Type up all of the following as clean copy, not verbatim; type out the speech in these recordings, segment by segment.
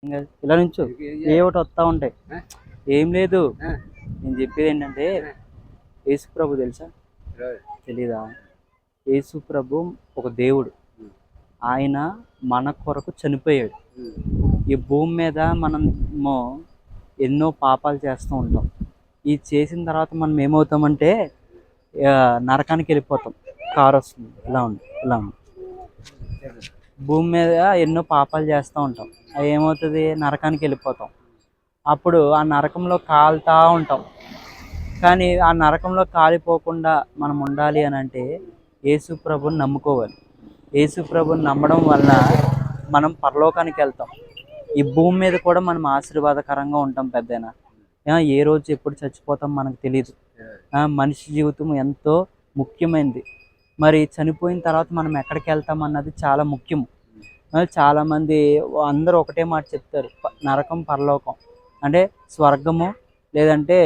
ఇంగా ఇలా నుంచో ఏ ఒకటి వస్తా ఉంటాయి. ఏం లేదు. నేను చెప్పేది ఏంటంటే యేసు ప్రభు తెలుసా? తెలీదా? యేసు ప్రభు ఒక దేవుడు. ఆయన మన కొరకు చనిపోయాడు. ఈ భూమి మీద మనము ఎన్నో పాపాలు చేస్తూ ఉంటాం. ఇది చేసిన తర్వాత మనం ఏమవుతామంటే నరకానికి వెళ్ళిపోతాం. కారు వస్తుంది, ఇలా ఉంది, ఇలా ఉంది. భూమి మీద ఎన్నో పాపాలు చేస్తూ ఉంటాం. అది ఏమవుతుంది, నరకానికి వెళ్ళిపోతాం. అప్పుడు ఆ నరకంలో కాలుతూ ఉంటాం. కానీ ఆ నరకంలో కాలిపోకుండా మనం ఉండాలి అని అంటే యేసు ప్రభుని నమ్ముకోవాలి. యేసు ప్రభుని నమ్మడం వలన మనం పరలోకానికి వెళ్తాం. ఈ భూమి మీద కూడా మనం ఆశీర్వాదకరంగా ఉంటాం పెద్దయినా. ఏ రోజు ఎప్పుడు చచ్చిపోతాం మనకు తెలియదు. మనిషి జీవితం ఎంతో ముఖ్యమైనది. మరి చనిపోయిన తర్వాత మనం ఎక్కడికి వెళ్తాం అన్నది చాలా ముఖ్యం. చాలామంది అందరూ ఒకటే మాట చెప్తారు, నరకం పరలోకం అంటే స్వర్గము లేదంటే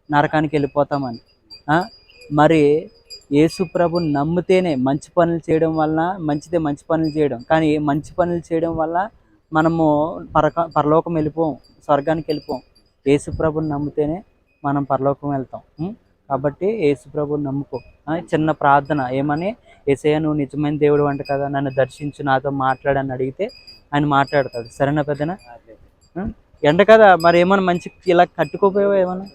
నరకానికి వెళ్ళిపోతామని. మరి యేసు ప్రభుని నమ్మితేనే మంచి పనులు చేయడం వలన మంచిదే, మంచి పనులు చేయడం. కానీ మంచి పనులు చేయడం వల్ల మనము పరలోకం వెళ్ళిపోం, స్వర్గానికి వెళ్ళిపోం. యేసు ప్రభుని నమ్మితేనే మనం పరలోకం వెళ్తాం. కాబట్టి యేసు ప్రభుని నమ్ముకో. చిన్న ప్రార్థన ఏమని, యేసయ్య నువ్వు నిజమైన దేవుడు అంట కదా, నన్ను దర్శించు, నాతో మాట్లాడని అడిగితే ఆయన మాట్లాడతాడు. సరేనా పెద్దనా? ఎండ కదా, మరి ఏమన్నా మంచి ఇలా కట్టుకోపోయావా ఏమన్నా?